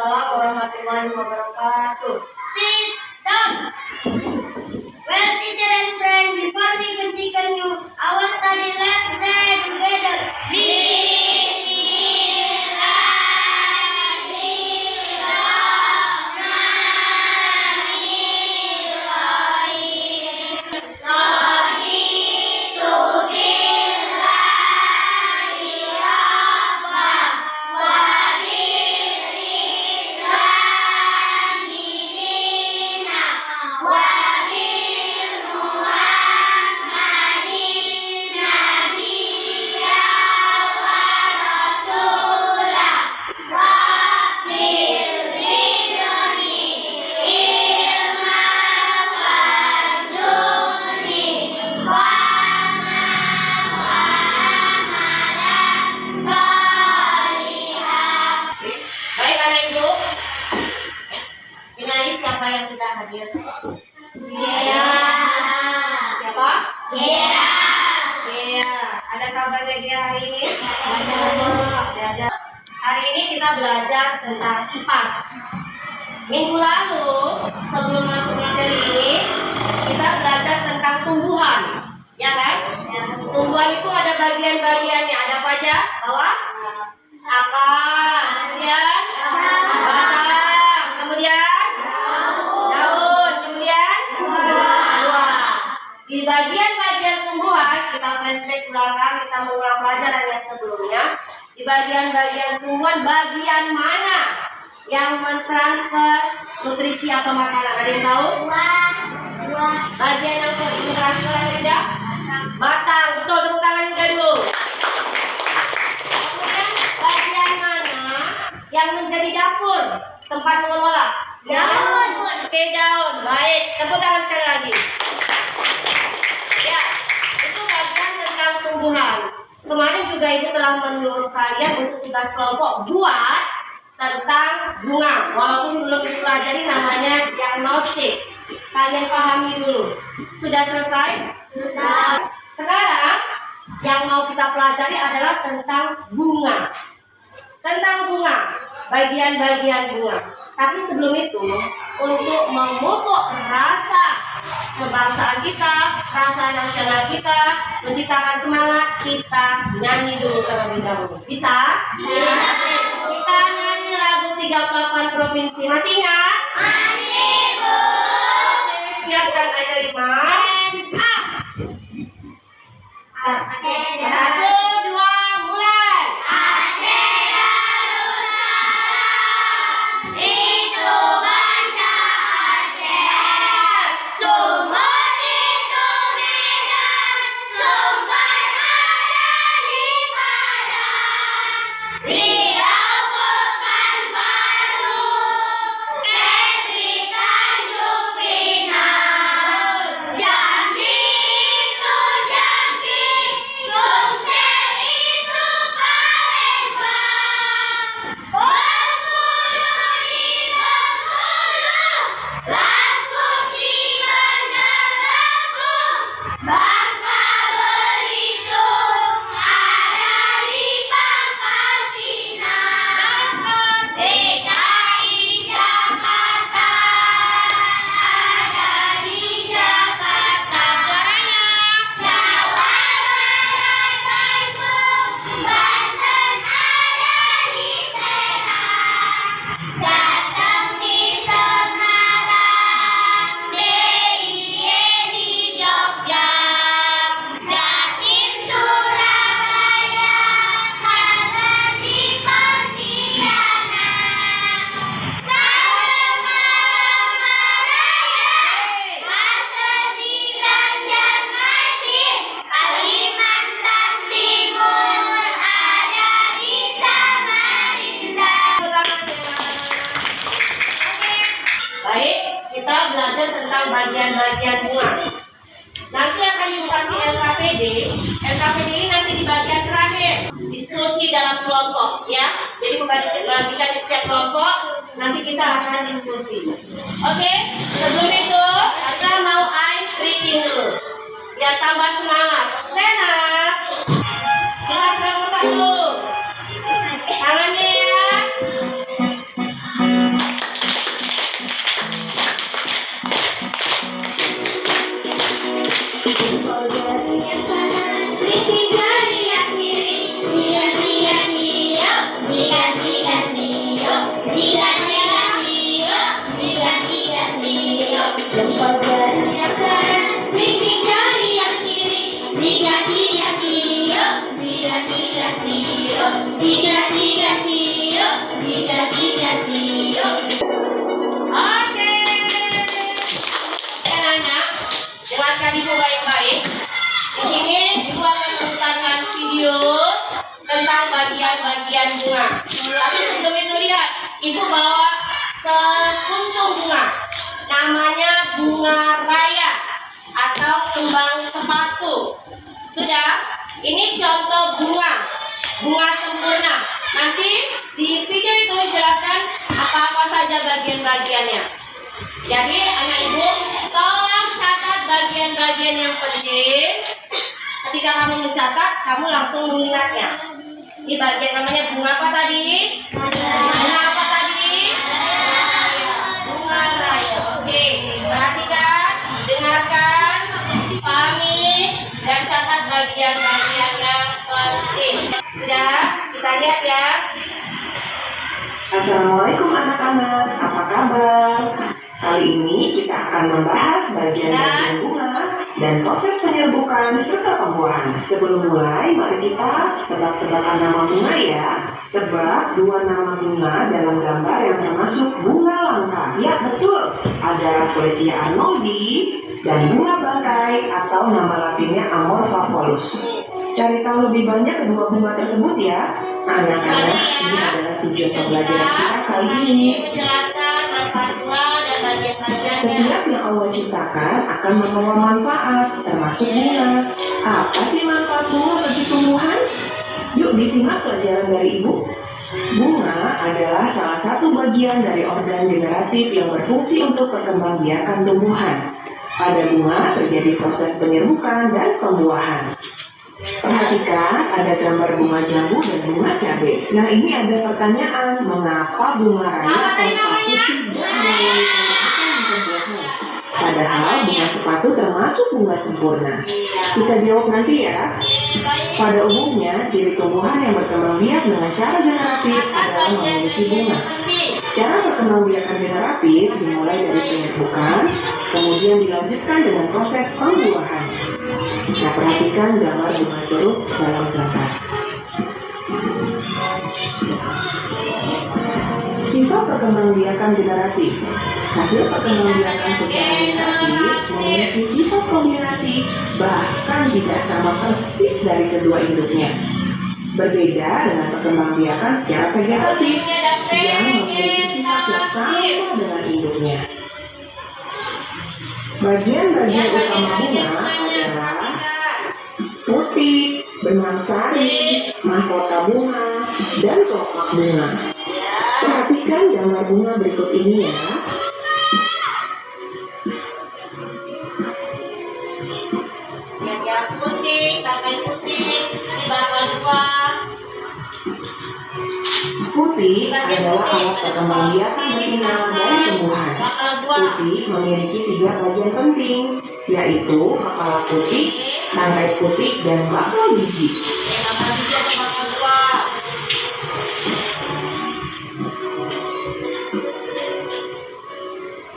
Waalaikumsalam warahmatullahi wabarakatuh. Sit down. Well, teacher and friend, before we continue our study, let's pray together. Siapa yang sudah hadir? Iya. Siapa? Iya. Iya. Ada kabar lagi hari ini? Ada. Hari ini kita belajar tentang IPAS. Minggu lalu sebelum masuk materi ini kita belajar tentang tumbuhan, ya kan? Tumbuhan itu ada bagian-bagiannya. Ada apa aja? Bawah? Akar, kemudian batang, kemudian daun, kemudian buah. Di bagian-bagian tumbuhan kita flashback ulang, kita mengulang pelajaran yang sebelumnya. Di bagian-bagian tumbuhan, bagian mana yang mentransfer nutrisi atau makanan? Ada yang tahu? Bagian yang mentransfer yang tidak? Batang, betul. Tepuk tangan juga dulu. Kemudian bagian mana yang menjadi dapur, tempat mengelola? Daun. Oke, daun. Baik, tepuk tangan sekali lagi. Ya, itu bagian tentang tumbuhan. Kemarin juga ibu telah menyuruh kalian untuk tugas kelompok buat tentang bunga. Walaupun belum dipelajari, namanya diagnostik. Kalian pahami dulu. Sudah selesai? Sudah. Sekarang yang mau kita pelajari adalah tentang bunga. Tentang bunga, bagian-bagian bunga. Tapi sebelum itu, untuk memupuk rasa kebangsaan kita, rasa nasional kita, menciptakan semangat, kita nyanyi dulu terlebih dahulu. Bisa? Bisa. Kita nyanyi lagu 38 provinsi. Masih ingat? Masih, Bu. Siapkan, ayo Iman. Satu, dua, mulai. Itu Banda Aceh, sumur itu Medan, sumber ada di Padang, Riau Pekanbaru, Kepri Tanjung Pinang, Jambi itu Jambi, Sumsel itu Palembang, Bengkulu di Bengkulu, Lampung di Bandar Lampung, Bangka Belitung ada di Pangkal Pinang, DKI Jakarta ada di Jakarta, Jawa Barat Bandung, Banten ada di Serang, Jateng di Semarang, DIY di Jogja, Jatim Surabaya, Banten di Pontianak, Tasikmalaya, Pasir di Banjarmasin, Kalimantan Timur ada di Samarinda. Baik, kita belajar tentang bagian-bagian bunga. Nanti akan ibu kasih LKPD. LKPD ini nanti di bagian terakhir, diskusi dalam kelompok, ya. Jadi bagikan di setiap kelompok, nanti kita akan diskusi. Oke, sebelum itu kita mau ice breathing dulu, biar tambah semangat. Stand up. Kelas rambut dulu. Tangannya ya. Tiga, tiga, cio. Tiga, tiga, cio. Oke. Anak-anak, dengarkan ibu baik-baik. Di sini ibu akan memutarkan video tentang bagian-bagian bunga. Tapi sebelum itu lihat, ibu bawa sekuntum bunga. Namanya bunga raya atau kembang sepatu. Sudah? Ini contoh bunga sempurna. Nanti di video itu jelaskan apa-apa saja bagian-bagiannya. Jadi anak ibu, tolong catat bagian-bagian yang penting. Ketika kamu mencatat, kamu langsung mengingatnya. Di bagian namanya bunga apa tadi? Bunga apa tadi? Bunga raya. Oke, perhatikan, dengarkan, pahami, dan catat bagian-bagian yang penting. Sudah? Kita lihat ya. Assalamualaikum anak-anak, apa kabar? Kali ini kita akan membahas bagian-bagian bunga dan proses penyerbukan serta pembuahan. Sebelum mulai, mari kita tebak-tebakan nama bunga ya. Tebak 2 nama bunga dalam gambar yang termasuk bunga langka. Ya betul, ada Rafflesia arnoldi dan bunga bangkai atau nama latinnya Amorpha volus. Cari tahu lebih banyak kedua bunga tersebut ya. Anak-anak, ini adalah tujuan pembelajaran kita kali ini. Menjelaskan manfaat bunga dan bagian-bagiannya. Setiap yang Allah ciptakan akan membawa manfaat, termasuk bunga. Apa sih manfaat bunga bagi tumbuhan? Yuk disimak pelajaran dari Ibu. Bunga adalah salah satu bagian dari organ generatif yang berfungsi untuk perkembangbiakan tumbuhan. Pada bunga terjadi proses penyerbukan dan pembuahan. Perhatikan, ada gambar bunga jambu dan bunga cabai. Nah, ini ada pertanyaan, mengapa bunga raya atau sepatu tidak melalui pembuahan? Padahal bunga sepatu termasuk bunga sempurna. Kita jawab nanti ya. Pada umumnya, ciri tumbuhan yang berkembang biak dengan cara generatif adalah memiliki bunga. Cara perkembangbiakan generatif dimulai dari penyerbukan, kemudian dilanjutkan dengan proses pembuahan. Nah, perhatikan gambar bunga jeruk dalam gambar. Sifat perkembangbiakan generatif. Hasil perkembangbiakan secara generatif memiliki sifat kombinasi, bahkan tidak sama persis dari kedua induknya. Berbeda dengan perkembangbiakan secara vegetatif yang memiliki sifat yang sama dengan induknya. Bagian-bagian utama bunga adalah putih, benang sari, mahkota bunga, dan kelopak bunga. Perhatikan gambar bunga berikut ini ya. Yang putih, pakai putih, di bakal dua. Putih adalah alat perkembangbiakan betina dan tumbuhan. Putih memiliki 3 bagian penting, yaitu kepala putih, tangkai putih, dan bakal biji. Bakal biji atau bakal dua.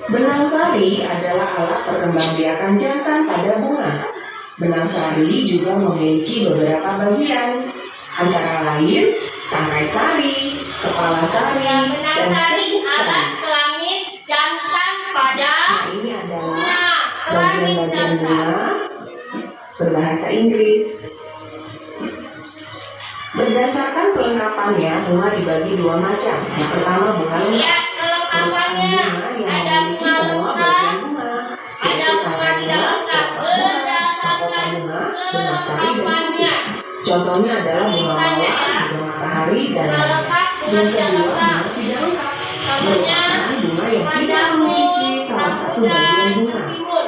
Benang sari adalah alat perkembangbiakan jantan pada bunga. Benang sari juga memiliki beberapa bagian, antara lain tangkai sari, kepala sari, Benang dan sari serbuk alat sari. kelamin jantan pada Nah, ini adalah bunga. Kelamin bagian-bagian jantan. bunga berbahasa Inggris. Berdasarkan pelengkapannya, bunga dibagi 2 macam. Yang pertama bunga lengkap. Lihat kelengkapannya. Ada bunga semua lengkap, bagian bunga. ada bunga tidak lengkap. Berdasarkan kelengkapannya. Contohnya adalah bunga mawar, bunga matahari, dan Bunga lengkap, bunga yang tidak kedua lengkap. bunga tidak lengkap. Contohnya Merupakan bunga yang tidak memiliki salah satu bagian bunga.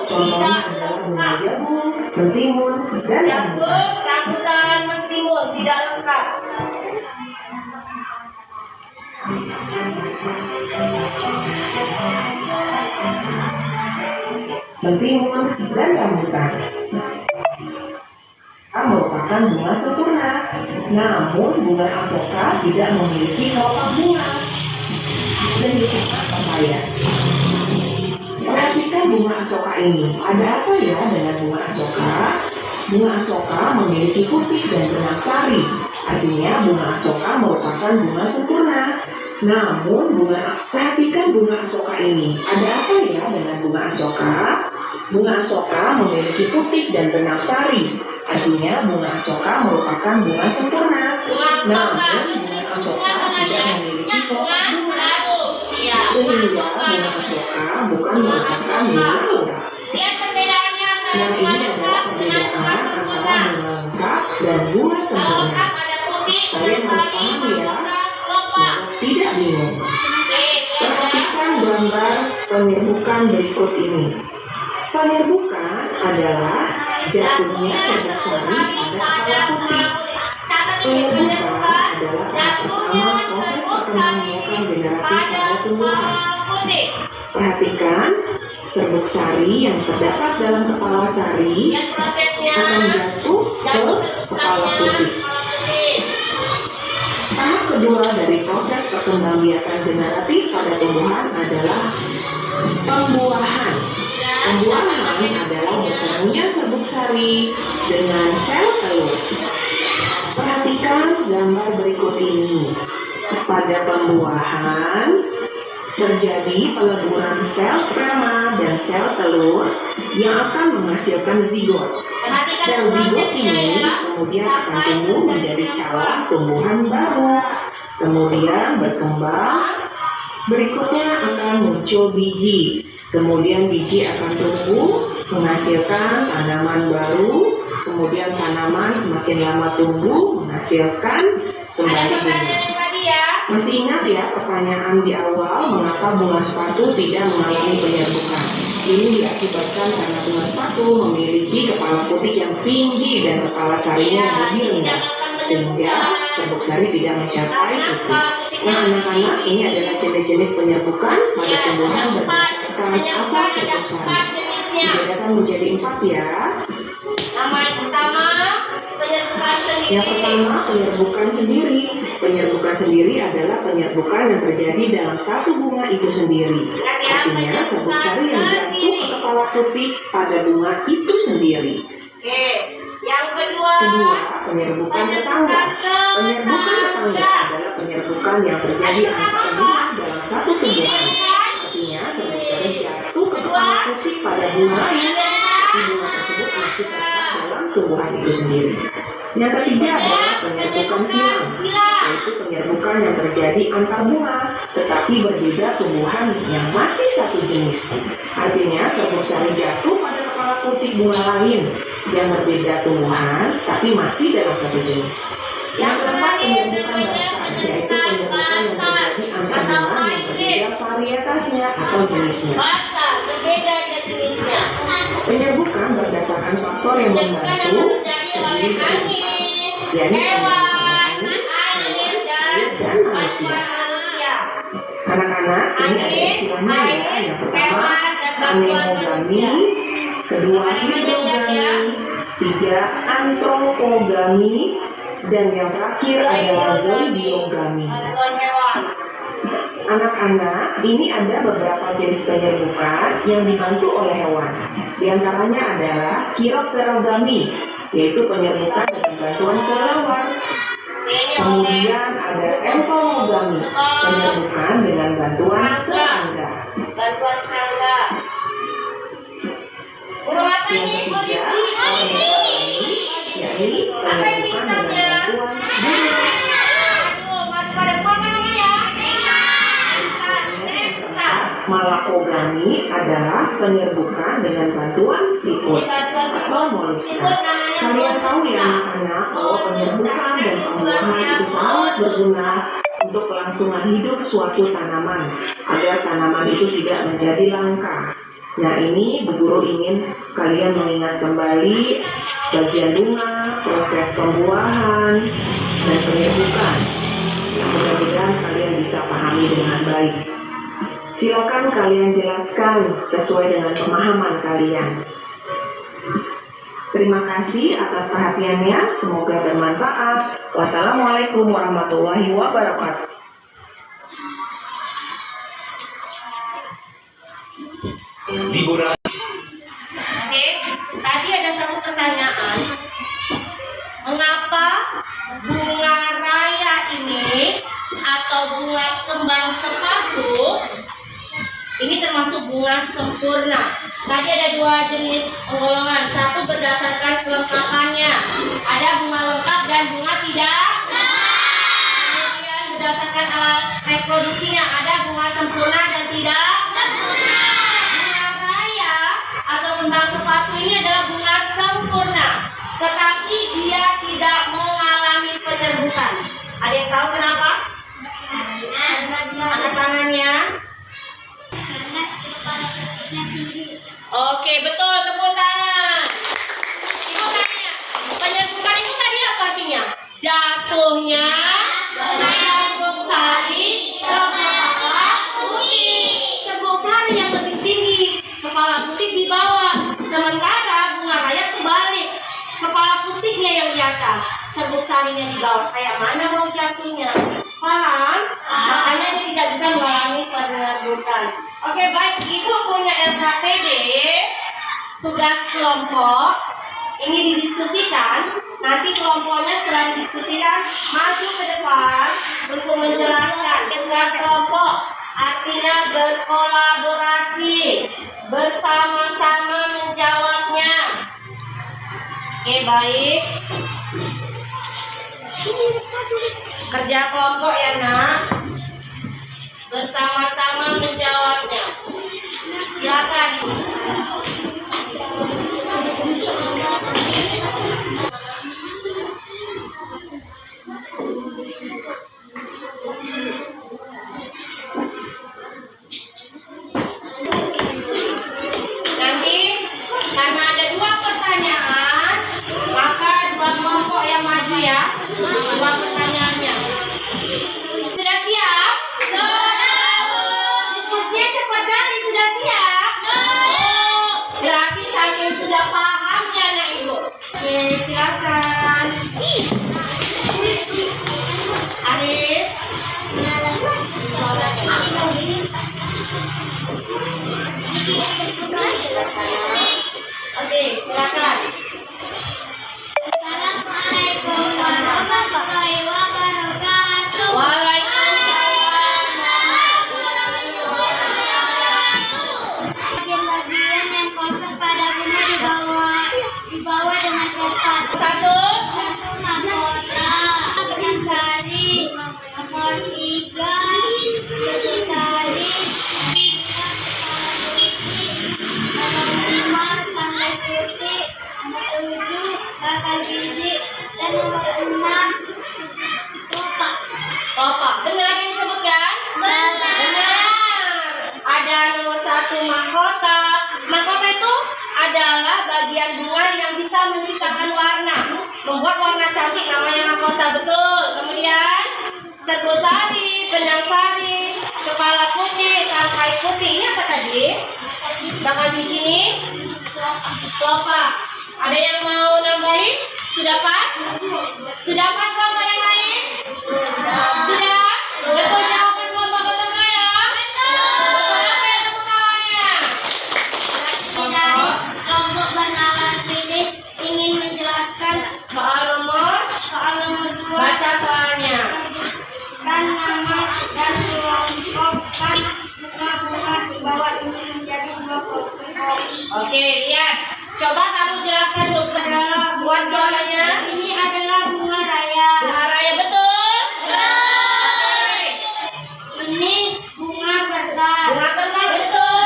Contohnya adalah bunga jabung, mentimun, dan Jambu, rambutan. rambutan, mentimun tidak lengkap. Mentimun dan rambutan merupakan bunga sempurna. Namun bunga asoka tidak memiliki kelopak bunga. Sedikit pepaya. Perhatikan bunga asoka ini. Ada apa ya dengan bunga asoka? Bunga asoka memiliki putih dan benang sari. Artinya bunga asoka merupakan bunga sempurna. Namun perhatikan bunga asoka ini. Ada apa ya dengan bunga asoka? Bunga asoka memiliki putik dan benang sari. Artinya bunga asoka merupakan bunga sempurna. Namun bunga asoka tidak memiliki pokok bunga. Sehingga bunga asoka bukan merupakan bunga lengkap. Lihat perbedaannya antara Yang bunga ini adalah perbedaan antara bunga lengkap dan bunga sempurna. Kalian harus paham ya, semoga tidak bingung. Perhatikan gambar penyerbukan berikut ini. Penyerbukan adalah jatuhnya serbuk sari pada kepala putih. Penyerbukan adalah tahap pertama proses perkembangbiakan generatif pada tumbuhan. Perhatikan, serbuk sari yang terdapat dalam kepala sari akan jatuh ke kepala putih. Tahap kedua dari proses perkembangbiakan generatif pada tumbuhan adalah pembuahan. Pembuahan adalah bertemunya serbuk sari dengan sel telur. Perhatikan gambar berikut ini. Pada pembuahan terjadi peleburan sel sperma dan sel telur yang akan menghasilkan zigot. Sel zigot ini kemudian akan tumbuh menjadi calon tumbuhan baru, kemudian berkembang. Berikutnya akan muncul biji, kemudian biji akan tumbuh menghasilkan tanaman baru, kemudian tanaman semakin lama tumbuh menghasilkan kembali bunga. Masih ingat ya pertanyaan di awal, mengapa bunga sepatu tidak mengalami penyerbukan? Ini diakibatkan karena bunga sepatu memiliki kepala putih yang tinggi dan kepala sarinya yang lebih rendah, sehingga serbuk sari tidak mencapai putih. Nah anak-anak, ini adalah jenis-jenis penyerbukan pada tumbuhan berdasarkan asal serbuk sari. Dibedakan menjadi 4 ya. Yang pertama, penyerbukan sendiri. Penyerbukan sendiri adalah penyerbukan yang terjadi dalam satu bunga itu sendiri. Artinya, serbuk sari yang jatuh ke kepala putih pada bunga itu sendiri. Yang kedua, penyerbukan tetangga. Penyerbukan tetangga adalah penyerbukan yang terjadi antar bunga dalam satu tumbuhan. Artinya, serbuk sari jatuh ke kepala putih pada bunga lain. Bunga tersebut masih terletak dalam tumbuhan itu sendiri. Yang ketiga adalah penyerbukan silang, yaitu penyerbukan yang terjadi antar bunga, tetapi berbeda tumbuhan yang masih satu jenis. Artinya serbuk sari jatuh pada kepala putih bunga lain yang berbeda tumbuhan, tapi masih dalam satu jenis. Yang keempat, penyerbukan basal, yaitu penyerbukan yang terjadi antar bunga yang berbeda varietasnya atau jenisnya. Penyerbukan berdasarkan faktor yang membantu terdiri dari yakni penyerbukan air dan manusia. Anak-anak, ini ada istilahnya ya. Yang pertama anemogami, kedua hidrogami, tiga antropogami, dan yang terakhir adalah zoidiogami. Anak-anak, ini ada beberapa jenis penyerbukan yang dibantu oleh hewan. Di antaranya adalah chiropterogami, yaitu penyerbukan dengan bantuan kelelawar. Kemudian ada entomogami, penyerbukan dengan bantuan serangga. Yang ketiga, ornitologi, yakni penyerbukan dengan bantuan burung. Malakogami adalah penyerbukan dengan bantuan siput atau moluska. Kalian tahu ya anak-anak bahwa penyerbukan dan pembuahan itu sangat berguna untuk kelangsungan hidup suatu tanaman agar tanaman itu tidak menjadi langka. Nah ini Bu Guru ingin kalian mengingat kembali bagian bunga, proses pembuahan, dan penyerbukan. Yang mudah-mudahan kalian bisa pahami dengan baik. Silakan kalian jelaskan sesuai dengan pemahaman kalian. Terima kasih atas perhatiannya, semoga bermanfaat. Wassalamualaikum warahmatullahi wabarakatuh. Liburan. Oke, tadi ada satu pertanyaan. Mengapa bunga raya ini atau bunga kembang sepatu ini termasuk bunga sempurna. Tadi ada dua jenis golongan. Satu berdasarkan kelengkapannya. Ada bunga lengkap dan bunga tidak. Kemudian berdasarkan alat reproduksinya. Ada bunga sempurna dan tidak. Bunga raya atau kembang sepatu ini adalah bunga sempurna. Tetapi dia tidak mengalami penyerbukan. Ada yang tahu kenapa? Angkat tangannya. Oke, betul, tepuk tangan. Ibu tanya, penyerbukan itu tadi apa artinya? Jatuhnya serbuk sari ke kepala putih. Serbuk sari yang lebih tinggi, kepala putih di bawah. Sementara bunga raya terbalik, kepala putihnya yang di atas, serbuk sarinya di bawah. Kayak mana mau jatuhnya? Paham? Makanya dia tidak bisa mengalami penyerbukan. Oke, baik. Ibu punya LKPD, tugas kelompok. Ini didiskusikan. Nanti kelompoknya setelah didiskusikan maju ke depan untuk menjelaskan tugas kelompok. Artinya berkolaborasi, bersama-sama menjawabnya. Oke, baik. Kerja kelompok ya nak, bersama-sama menjawabnya. Silakan. Nanti karena ada dua pertanyaan, maka dua kelompok yang maju ya. Dua pertanyaannya. Sudah siap? Diskusinya cepat kali, sudah siap? Oh, berarti saking sudah pahamnya anak ibu. Oke, silakan. Arif. Oke, silakan. Assalamualaikum warahmatullahi wabarakatuh. Bagian-bagian yang kosong pada bunga dibawa dengan kertas. Satu. Mahkota, benang sari, nomor 3, benang sari, nomor 5, tanggal putih, nomor 7, bakal biji, dan nomor 6, kopak. Bapak, benar yang disebutkan? Benar. Ada nomor 1 mahkota. Mahkota itu adalah bagian bunga yang bisa menciptakan warna, membuat warna cantik, namanya mahkota, betul. Kemudian serbuk sari, benang sari, kepala putih, tangkai putih. Ini apa tadi? Bakal di sini kelopak. Ada yang mau nambahin? Sudah pas? Sudah pas kelompok yang lain? Sudah? Betul jawaban kelompok pertama ya? Betul apa ya tepuk tangannya? Dari kelompok bernalar kritis ingin menjelaskan Soal nomor? soal nomor 2. Baca soalnya. Kan nama dan kelompokkan bunga-bunga di bawah ini menjadi 2 kelompok. Oke, lihat. Coba kamu jelaskan dulu buat soalnya. Ini adalah bunga raya. Bunga raya betul? Oke. Ini bunga besar. Bunga kertas betul?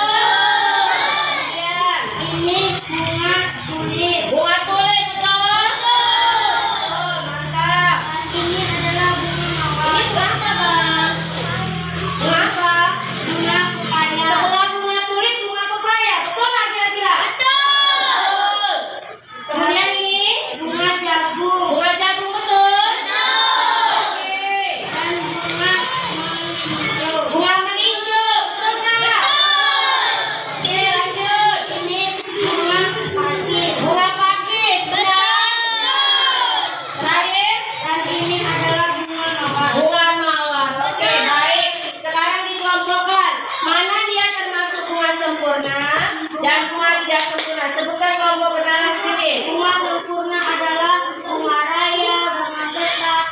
Kemudian Ini bunga tulip. bunga tulip betul? Betul, mantap. Ini adalah bunga mawar. Ini bunga apa, Bang? Bunga apa? Bunga pepaya. Sebelah bunga tulip bunga pepaya, betul nggak kira-kira? Betul. Kemudian ini Bunga jagung. bunga jagung betul? Oke. Dan bunga melinjo. Bunga meninjau, betul nggak? Oke, lanjut. Ini bunga pakis. Bunga pakis, benar? Terakhir, Dan ini adalah bunga mawar. bunga mawar. Oke, baik. Sekarang dikelompokkan. Mana dia termasuk bunga sempurna dan bunga tidak sempurna? Sebutkan kelompok bernalar kritis. Bunga sempurna adalah bunga raya, bunga besar,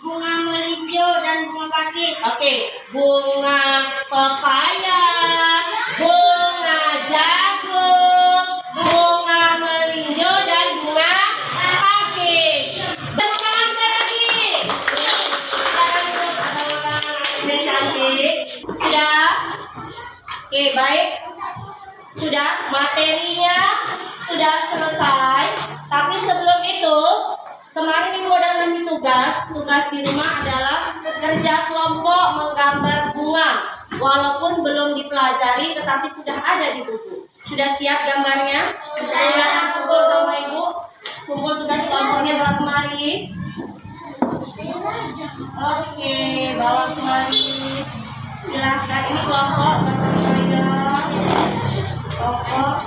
bunga melinjo dan bunga pakis. Oke, bunga pepaya, bunga jagung, bunga melinjo dan bunga pakis. Tepuk tangan sekali lagi. Tangan dulu, yang cantik. Sudah? Oke, baik. Sudah, materinya sudah selesai. Tapi sebelum itu, kemarin Ibu udah ngasih tugas. Tugas di rumah adalah kerja kelompok menggambar bunga. Walaupun belum dipelajari, tetapi sudah ada di buku. Sudah siap gambarnya? Silakan kumpul sama Ibu. Kumpul tugas kelompoknya bawa kemari. Oke, bawa kemari. Silakan, ini kelompok bertemu kelompok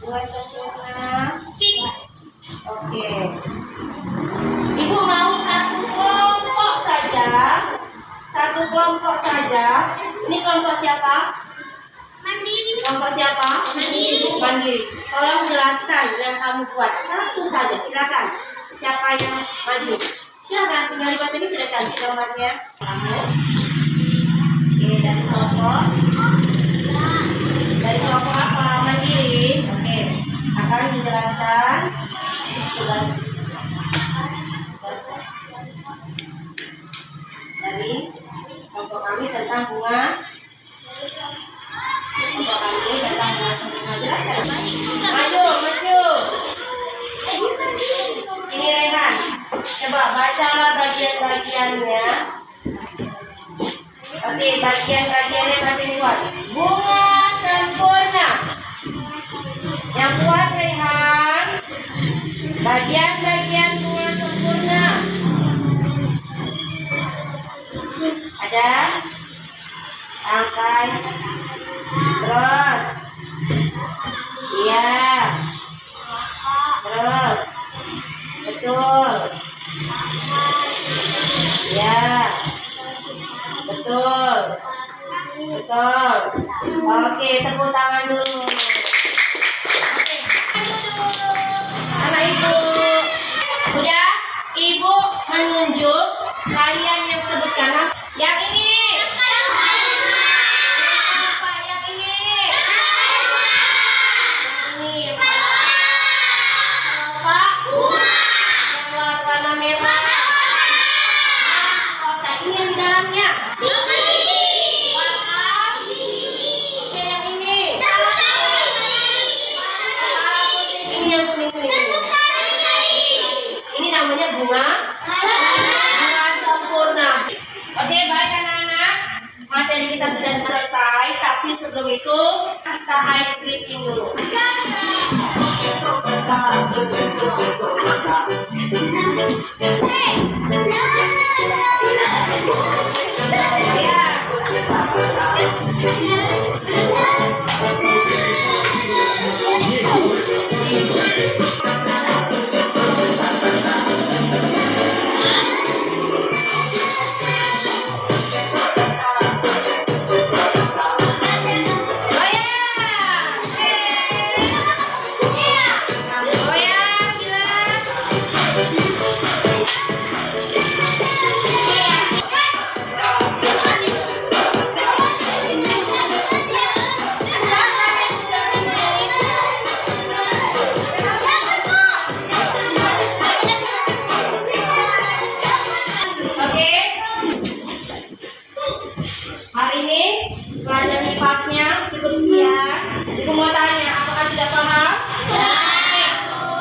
buat sempurna. Oke. Ibu mau satu kelompok saja. Satu kelompok saja. Ini kelompok siapa? Mandiri. Kelompok siapa? Mandiri. Mandiri. Tolong jelaskan yang kamu buat. Satu saja, silakan. Siapa yang maju? Silakan, tinggal lihat ini sudah cantik gambarnya. Kamu. Oke, dari kelompok. Dari kelompok apa? Mandiri. Oke, akan menjelaskan tugas dari kelompok kami tentang bunga. Kelompok kami tentang bunga sempurna. Jelaskan. Maju, maju. Ini Rehan. Coba bacalah bagian-bagiannya. Oke, bagian-bagiannya masih dibuat. Bunga sempurna. Yang kuat Rehan. Bagian-bagian bunga sempurna. Ada? Angkai. Terus. Iya. Terus. Betul. Ya. Betul. Betul. Oke, tepuk tangan dulu. Oke. Anak Ibu. Udah? Ibu menunjuk kalian yang sebutkan. Yang ini. Apa yang ini? Yang ini. Apa? Yang warna merah. Kotak ini yang di dalamnya. Warna. Oke, yang ini. Ini yang kuning-kuning. Ini namanya bunga sempurna. Oke, baik anak-anak. Materi kita sudah selesai, tapi sebelum itu kita ice breaking dulu. Hari ini pelajaran IPAS-nya cukup sekian. Ibu mau tanya, apakah sudah paham?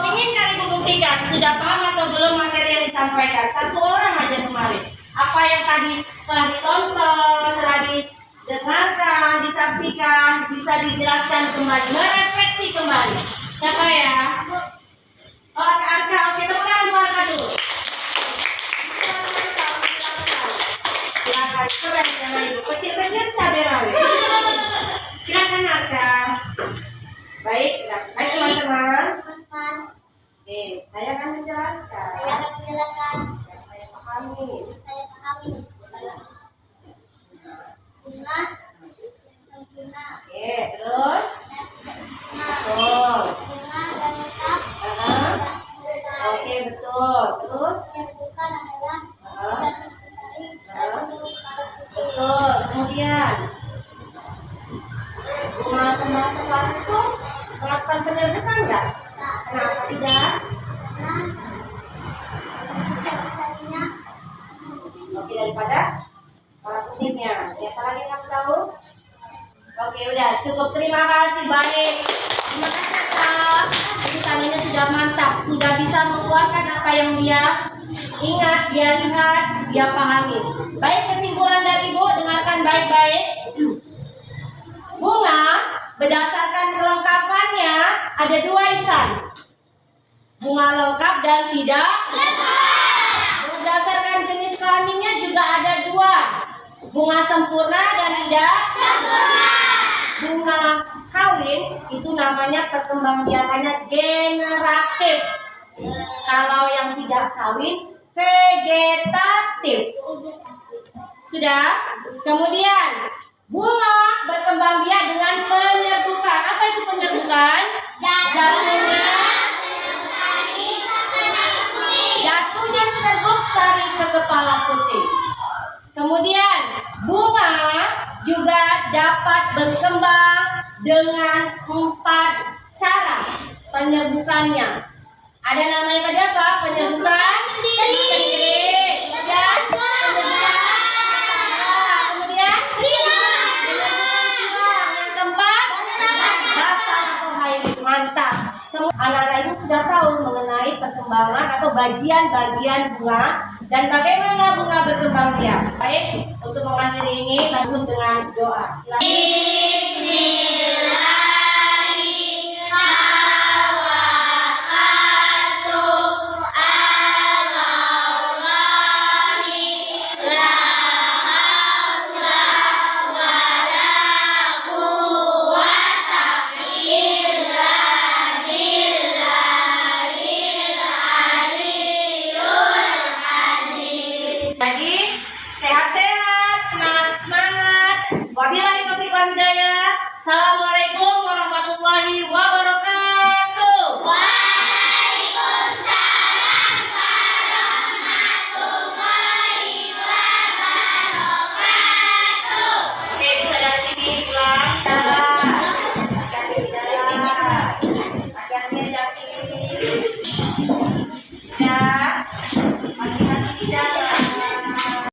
Ingin kali Ibu buktikan sudah paham atau belum materi yang disampaikan? Satu orang aja kemarin. Apa yang tadi telah ditonton, telah didengarkan, disaksikan, bisa dijelaskan kembali, merefleksi kembali. Siapa ya? Oh, Arka. Oke, tepuk tangan buat Arka dulu. Silakan, keren jangan Ibu. Kecil-kecil cabai rawit. Silakan Arka. Baik, baik teman-teman. Oke, saya akan menjelaskan. Yang saya pahami. Bunga sempurna. Oke, terus. Betul. Bunga dan lengkap. Oke, betul. Terus. Yang bukan daripada para kutipnya. Ya, apalagi kamu tahu? Oke, udah cukup. Terima kasih, baik. Terima kasih, Kak. Ini tangannya sudah mantap, sudah bisa mengeluarkan apa yang dia ingat, dia lihat, dia pahami. Baik, kesimpulan dari Ibu, dengarkan baik-baik. Bunga berdasarkan kelengkapannya ada 2 Ihsan. Bunga lengkap dan tidak lengkap. Berdasarkan jenis kelaminnya juga ada 2. Bunga sempurna dan tidak sempurna. Bunga kawin itu namanya perkembangbiakannya generatif. Kalau yang tidak kawin vegetatif. Sudah? Kemudian bunga berkembang biak dengan penyerbukan. Apa itu penyerbukan? Jatuhnya serbuk sari ke kepala putih. Kemudian bunga juga dapat berkembang dengan 4 cara penyerbukannya. Ada namanya tadi apa? Penyerbukan sendiri. Kemudian penyerbukan kemudian yang keempat basah atau hybrid. Mantap. Anak-anak ibu sudah tahu mengenai perkembangan atau bagian-bagian bunga dan bagaimana bunga berkembang biak. Baik, untuk mengakhiri ini lanjut dengan doa. Silakan. Bismillah.